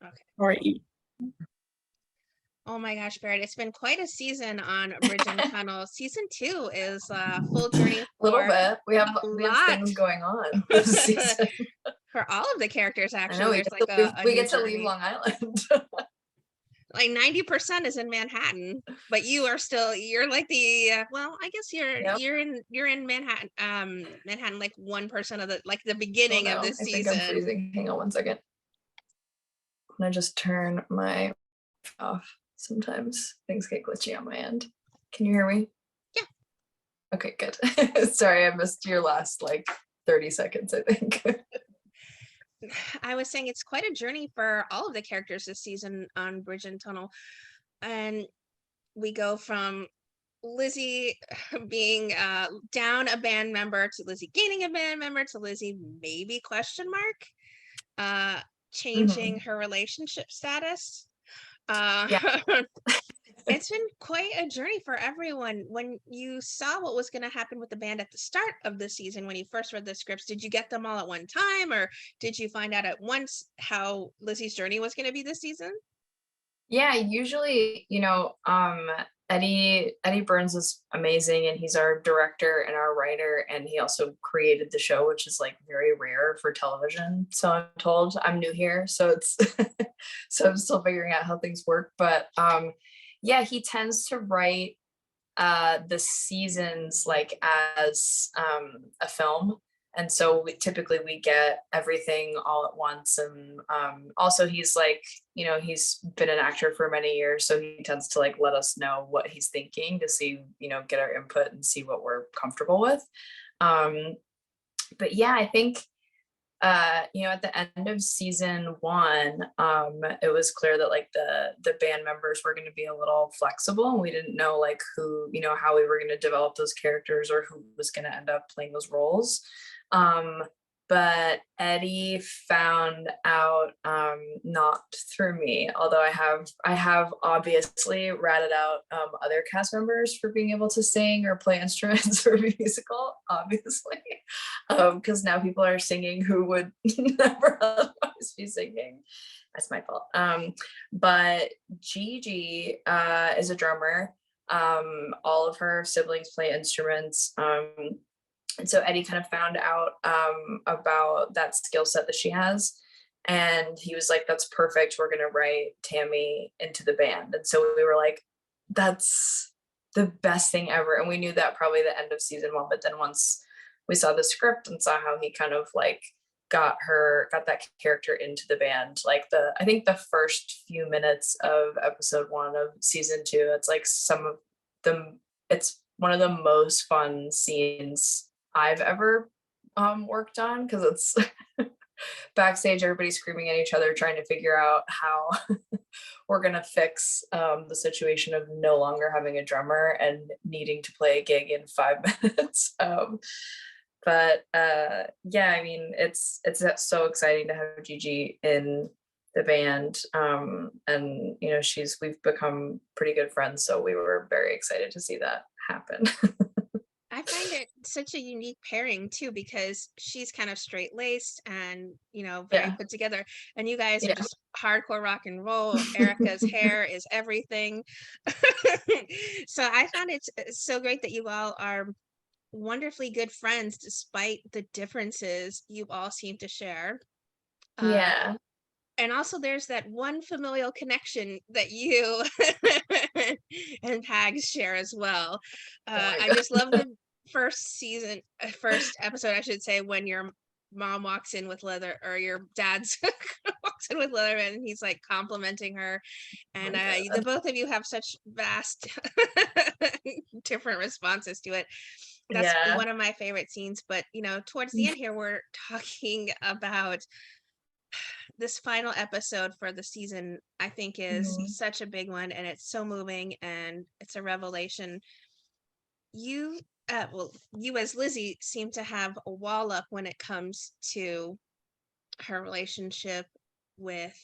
Okay. Or E. Oh my gosh, Barrett, it's been quite a season on Bridge and Tunnel. Season 2 is a full journey A little for bit. We have lot. things going on this season. For all of the characters, I actually, know there's like a we new get to leave journey. Long Island. Like 90% is in Manhattan, but you are still, you're like the well, I guess Yep. you're in Manhattan, Manhattan like 1% of the, like the beginning of this I think season. I'm freezing. Hang on one second. I'm gonna just turn my off. Sometimes things get glitchy on my end. Can you hear me? Yeah. Okay, good. Sorry, I missed your last like 30 seconds, I think. I was saying it's quite a journey for all of the characters this season on Bridge and Tunnel. And we go from Lizzie being down a band member to Lizzie gaining a band member to Lizzie maybe question mark changing her relationship status. Yeah. It's been quite a journey for everyone. When you saw what was going to happen with the band at the start of the season, when you first read the scripts, did you get them all at one time, or did you find out at once how Lizzie's journey was going to be this season? Yeah, usually, Eddie Burns is amazing, and he's our director and our writer, and he also created the show, which is like very rare for television. So I'm told. I'm new here, so it's so I'm still figuring out how things work. But yeah, he tends to write the seasons like as a film, and so typically we get everything all at once. And also he's like, he's been an actor for many years, so he tends to like let us know what he's thinking to see, get our input and see what we're comfortable with. But yeah, I think at the end of season 1, it was clear that like the band members were going to be a little flexible, and we didn't know like who, how we were going to develop those characters or who was going to end up playing those roles. But Eddie found out, not through me, although I have obviously ratted out other cast members for being able to sing or play instruments for a musical, obviously, because now people are singing who would never otherwise be singing. That's my fault. But Gigi is a drummer. All of her siblings play instruments. And so Eddie kind of found out about that skill set that she has. And he was like, that's perfect. We're going to write Tammy into the band. And so we were like, that's the best thing ever. And we knew that probably the end of season 1. But then once we saw the script and saw how he kind of like got that character into the band, like I think the first few minutes of episode 1 of season 2, it's like it's one of the most fun scenes I've ever worked on, because it's backstage, everybody's screaming at each other, trying to figure out how we're gonna fix the situation of no longer having a drummer and needing to play a gig in 5 minutes. But yeah, I mean, it's so exciting to have Gigi in the band, and we've become pretty good friends, so we were very excited to see that happen. I find it such a unique pairing too, because she's kind of straight-laced and very put together, and you guys are just hardcore rock and roll. Erica's hair is everything. So I found it so great that you all are wonderfully good friends despite the differences you all seem to share. Yeah. And also there's that one familial connection that you and Pags share as well. I just love the first episode, I should say, when your mom walks in with leather, or your dad's walks in with Leatherman, and he's like complimenting her, and the both of you have such vast different responses to it. That's one of my favorite scenes. But towards the end here, we're talking about this final episode for the season. I think is such a big one, and it's so moving, and it's a revelation. You as Lizzie seem to have a wall up when it comes to her relationship with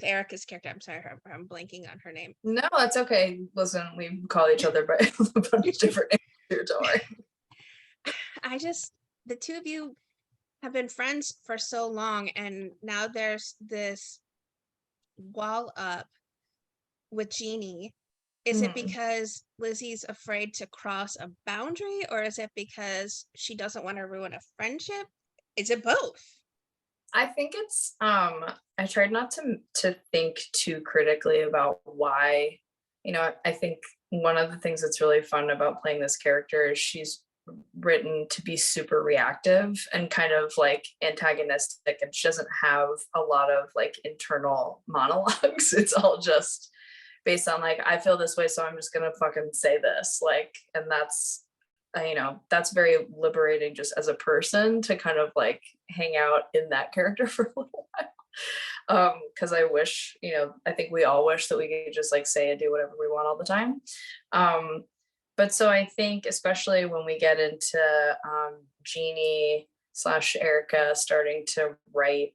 Erica's character. I'm sorry, I'm blanking on her name. No, that's okay. Listen, we call each other by a bunch of different names here, don't worry. The two of you have been friends for so long, and now there's this wall up with Jeannie. Is it Mhm. because Lizzie's afraid to cross a boundary, or is it because she doesn't want to ruin a friendship? Is it both? I think it's I tried not to think too critically about why. I think one of the things that's really fun about playing this character is she's written to be super reactive and kind of like antagonistic, and she doesn't have a lot of like internal monologues. It's all just based on like, I feel this way, so I'm just gonna fucking say this. Like, and that's very liberating just as a person to kind of like hang out in that character for a little while. Because I wish, I think we all wish that we could just like say and do whatever we want all the time. But so I think, especially when we get into Jeannie slash Erica starting to write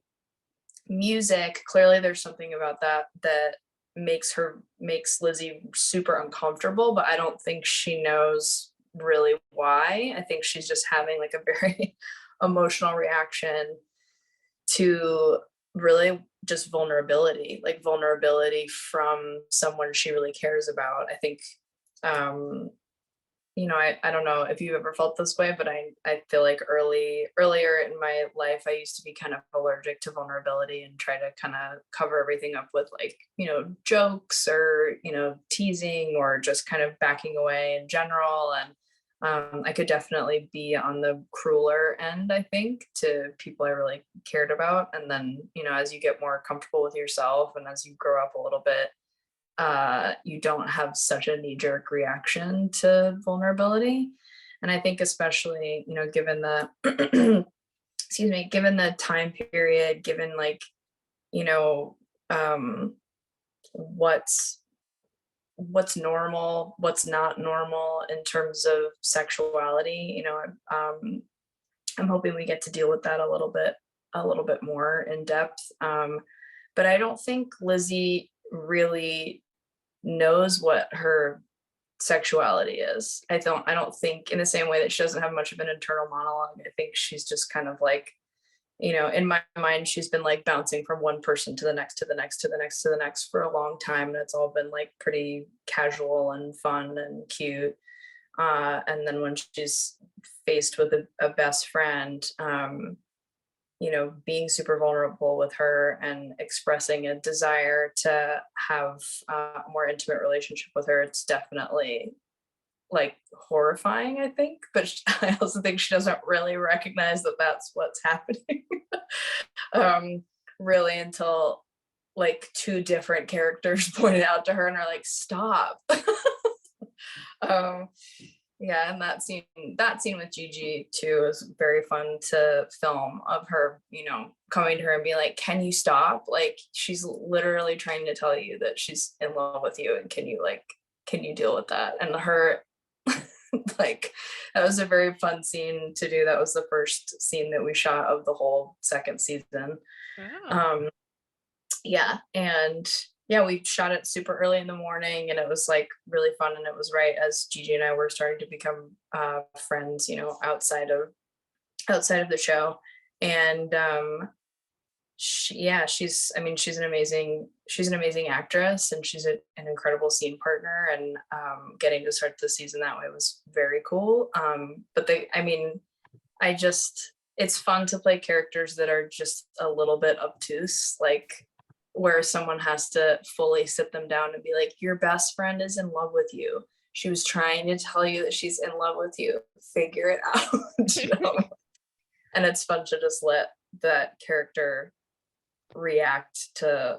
music, clearly there's something about that makes Lizzie super uncomfortable, but I don't think she knows really why. I think she's just having like a very emotional reaction to really just vulnerability from someone she really cares about. I think um I don't know if you've ever felt this way, but I feel like earlier in my life, I used to be kind of allergic to vulnerability and try to kind of cover everything up with like, jokes or, teasing or just kind of backing away in general. And I could definitely be on the crueler end, I think, to people I really cared about. And then, as you get more comfortable with yourself and as you grow up a little bit, you don't have such a knee-jerk reaction to vulnerability. And I think especially, given the excuse me, given the time period, given like, you know, what's normal, what's not normal in terms of sexuality, I'm hoping we get to deal with that a little bit more in depth. But I don't think Lizzie really knows what her sexuality is. I don't think, in the same way that she doesn't have much of an internal monologue, I think she's just kind of like, in my mind, she's been like bouncing from one person to the next, to the next, to the next, to the next for a long time. And it's all been like pretty casual and fun and cute. And then when she's faced with a best friend, being super vulnerable with her and expressing a desire to have a more intimate relationship with her, it's definitely like horrifying, I think. But I also think she doesn't really recognize that that's what's happening. Really, until like two different characters point it out to her and are like, stop. um, yeah, and that scene with Gigi too is very fun to film, of her, coming to her and being like, can you stop? Like, she's literally trying to tell you that she's in love with you, and can you deal with that? And her like, that was a very fun scene to do. That was the first scene that we shot of the whole second season. Oh. Yeah, and yeah, we shot it super early in the morning, and it was like really fun. And it was right as Gigi and I were starting to become friends, outside of the show. And she's an amazing actress, and she's an incredible scene partner. And getting to start the season that way was very cool. But it's fun to play characters that are just a little bit obtuse, like where someone has to fully sit them down and be like, your best friend is in love with you. She was trying to tell you that she's in love with you. Figure it out. And it's fun to just let that character react to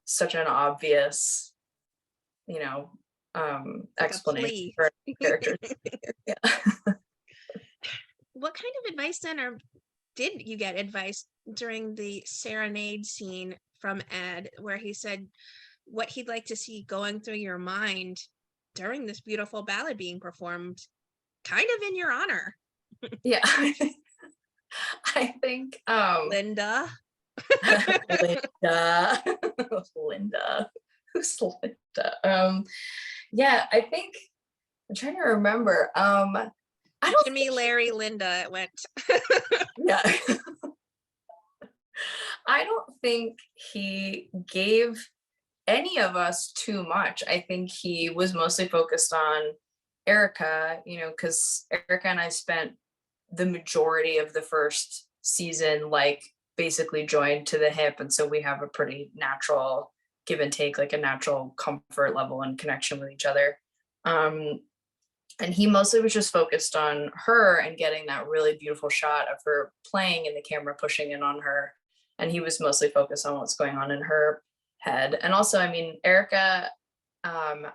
such an obvious, explanation for characters. Yeah. What kind of advice then, or did you get advice during the serenade scene from Ed, where he said what he'd like to see going through your mind during this beautiful ballad being performed, kind of in your honor? Yeah. I think Linda. Linda. Linda. Who's Linda? Yeah, I think I'm trying to remember. I don't Jimmy, think Larry, Linda, it went. yeah. I don't think he gave any of us too much. I think he was mostly focused on Erica, you know, because Erica and I spent the majority of the first season like basically joined to the hip. And so we have a pretty natural give and take, like a natural comfort level and connection with each other. Um, and he mostly was just focused on her and getting that really beautiful shot of her playing and the camera pushing in on her. And he was mostly focused on what's going on in her head. And also, I mean, um,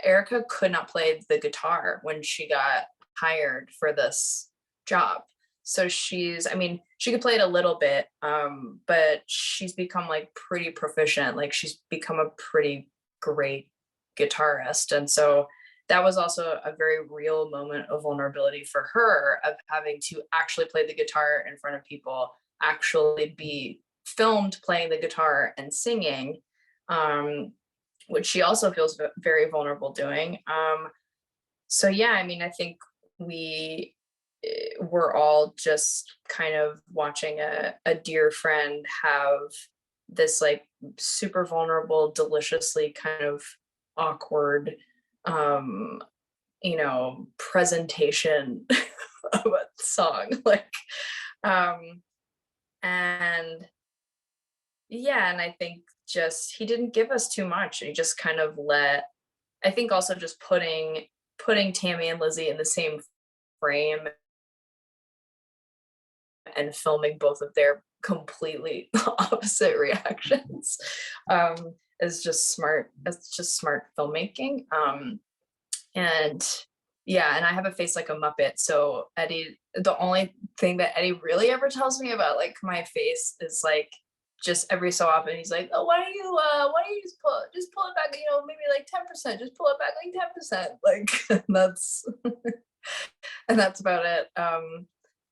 Erica could not play the guitar when she got hired for this job. So I mean, she could play it a little bit, but she's become like pretty proficient. Like she's become a pretty great guitarist. And so that was also a very real moment of vulnerability for her, of having to actually play the guitar in front of people, actually be filmed playing the guitar and singing, which she also feels very vulnerable doing. So yeah, I mean, I think we're all just kind of watching a dear friend have this like super vulnerable, deliciously kind of awkward, presentation of a song. Like, and yeah, and I think just he didn't give us too much. He just kind of I think also just putting Tammy and Lizzie in the same frame and filming both of their completely opposite reactions is just smart. It's just smart filmmaking. And yeah, and I have a face like a Muppet. So Eddie, the only thing that Eddie really ever tells me about like my face is like just every so often he's like, oh, why don't you just pull it back, maybe like 10%, just pull it back like 10%. Like that's and that's about it.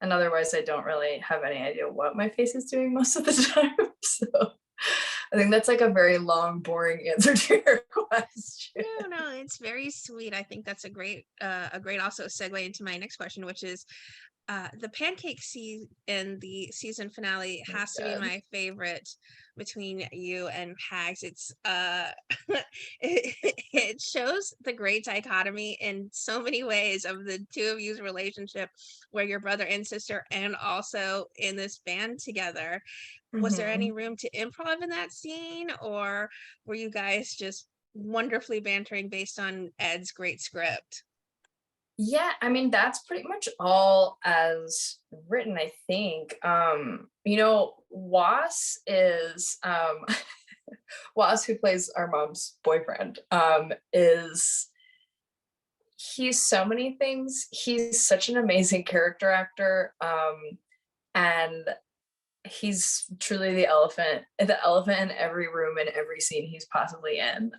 And otherwise I don't really have any idea what my face is doing most of the time. So I think that's like a very long, boring answer to your question. No, it's very sweet. I think that's a great also segue into my next question, which is the pancake scene in the season finale has to be my favorite between you and Pags. It's it shows the great dichotomy in so many ways of the two of you's relationship, where you're brother and sister, and also in this band together. Was there any room to improv in that scene, or were you guys just wonderfully bantering based on Ed's great script? Yeah, I mean, that's pretty much all as written, I think. Was is Was, who plays our mom's boyfriend, he's so many things. He's such an amazing character actor. And he's truly the elephant in every room in every scene he's possibly in.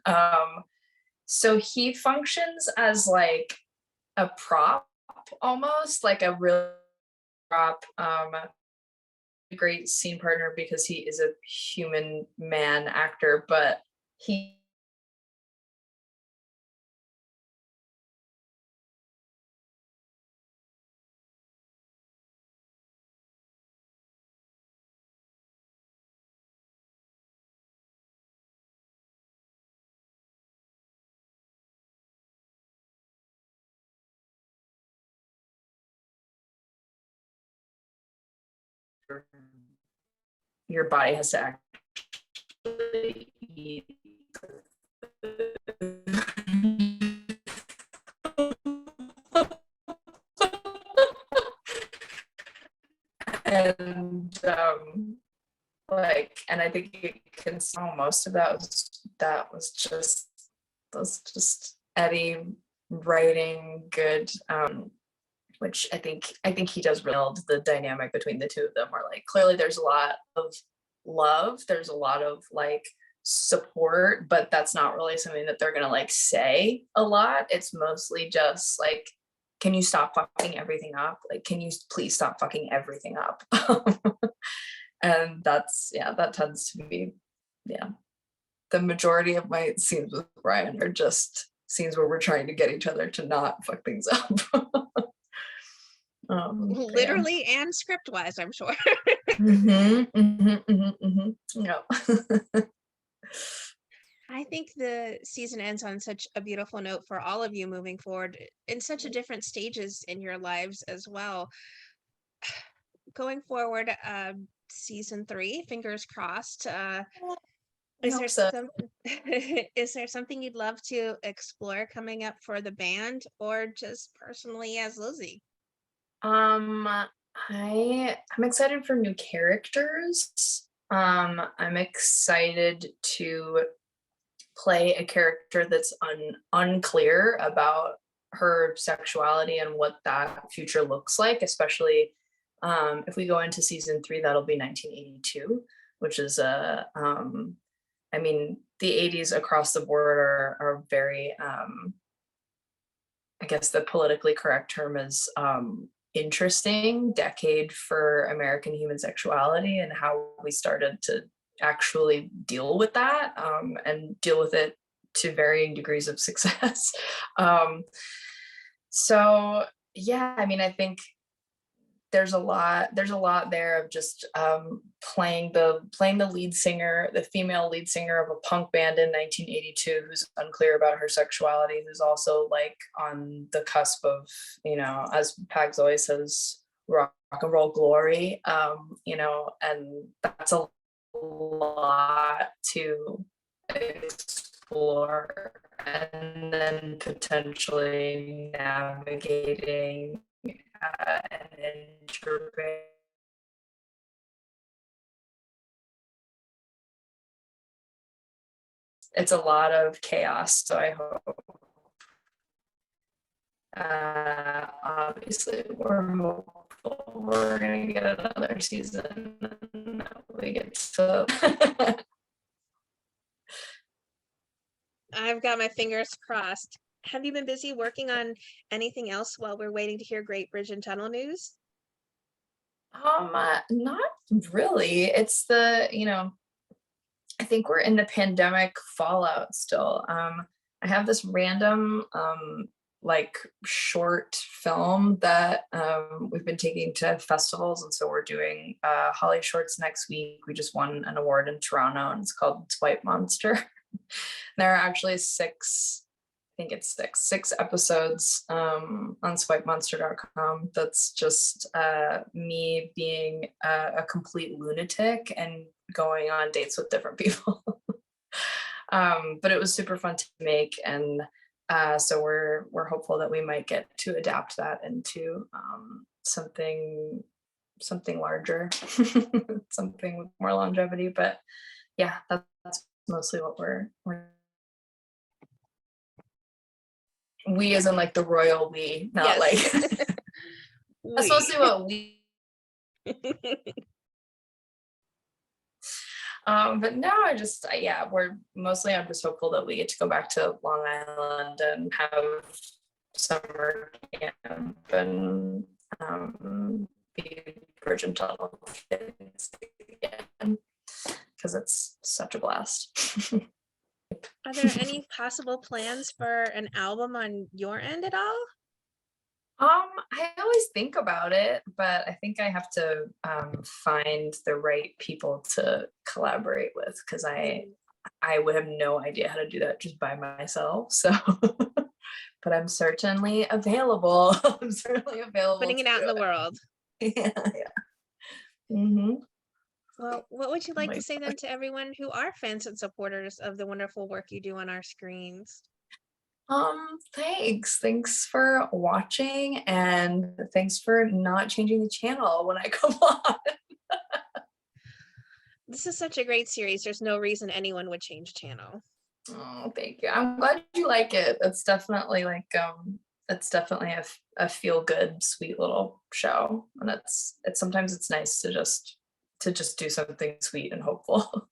So he functions as like a prop, almost like a real prop. A great scene partner because he is a human man actor, but he your body has to actually eat. And and I think you can saw most of that was just Eddie writing good, which I think he does build the dynamic between the two of them, where like clearly there's a lot of love, there's a lot of like support, but that's not really something that they're gonna like say a lot. It's mostly just like, can you stop fucking everything up? Like, can you please stop fucking everything up? And that tends to be, the majority of my scenes with Brian are just scenes where we're trying to get each other to not fuck things up. Yeah. Literally and script wise, I'm sure. Yeah. I think the season ends on such a beautiful note for all of you moving forward in such a different stages in your lives as well. Going forward, season 3, fingers crossed. I Is there hope so. some is there something you'd love to explore coming up for the band or just personally as Lizzie? I'm excited for new characters. I'm excited to play a character that's unclear about her sexuality and what that future looks like, especially if we go into season 3, that'll be 1982, which is I mean, the 80s across the board are very I guess the politically correct term is interesting decade for American human sexuality and how we started to actually deal with that and deal with it to varying degrees of success. um, so yeah, I mean, I think there's a lot there of just playing the lead singer, the female lead singer of a punk band in 1982 who's unclear about her sexuality, who's also like on the cusp of, as Pags always says, rock and roll glory. And that's a lot to explore, and then potentially navigating and interpret. It's a lot of chaos, so I hope obviously we're hopeful we're gonna get another season and we get to I've got my fingers crossed. Have you been busy working on anything else while we're waiting to hear Great Bridge and Tunnel news? not really. It's I think we're in the pandemic fallout still. I have this random like short film that we've been taking to festivals, and so we're doing Holly Shorts next week. We just won an award in Toronto, and it's called Swipe Monster. There are actually I think it's six episodes on swipemonster.com. That's just me being a complete lunatic and going on dates with different people. But it was super fun to make, and so we're hopeful that we might get to adapt that into something larger, something with more longevity. But yeah, that's mostly what we're we as in like the royal we, not Yes. like that's mostly what we but no, I'm just hopeful that we get to go back to Long Island and have summer camp and be Virgin Tunnel kids again, because it's such a blast. Are there any possible plans for an album on your end at all? I always think about it, but I think I have to find the right people to collaborate with, because I would have no idea how to do that just by myself. So, but I'm certainly available. I'm certainly available. Putting it out in the world. Yeah. Mm-hmm. Well, what would you like to say then to everyone who are fans and supporters of the wonderful work you do on our screens? Thanks for watching, and thanks for not changing the channel when I come on. This is such a great series. There's no reason anyone would change channel. Oh, thank you. I'm glad you like it. It's definitely a feel good, sweet little show, and it's sometimes it's nice to just do something sweet and hopeful.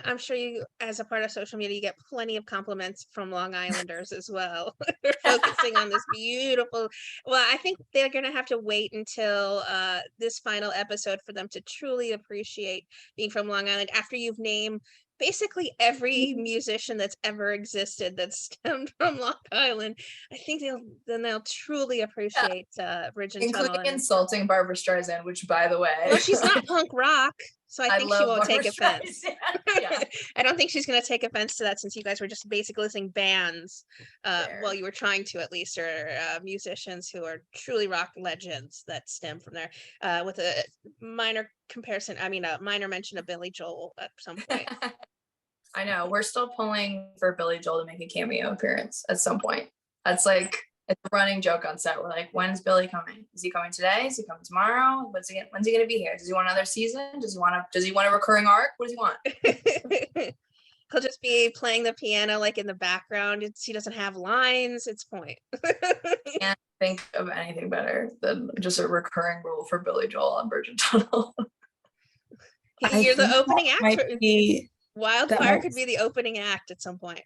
I'm sure you, as a part of social media, you get plenty of compliments from Long Islanders as well. They're focusing on this beautiful. Well, I think they're going to have to wait until this final episode for them to truly appreciate being from Long Island after you've named basically every musician that's ever existed that stemmed from Long Island. I think they'll truly appreciate Bridge and Tunnel. Including insulting Barbara Streisand, which, by the way, Well, she's not punk rock, so I think she love won't Barbra take offense. Yeah. I don't think she's going to take offense to that, since you guys were just basically listing bands, well, you were trying to at least, or musicians who are truly rock legends that stem from there, with a minor comparison, I mean, a minor mention of Billy Joel at some point. I know, we're still pulling for Billy Joel to make a cameo appearance at some point. That's like, it's a running joke on set. We're like, when's Billy coming? Is he coming today? Is he coming tomorrow? When's he gonna be here? Does he want another season? Does he want a recurring arc? What does he want? He'll just be playing the piano like in the background. He doesn't have lines. It's point. Can't think of anything better than just a recurring role for Billy Joel on Bridge and Tunnel. You're the opening act. Wildfire could be the opening act at some point.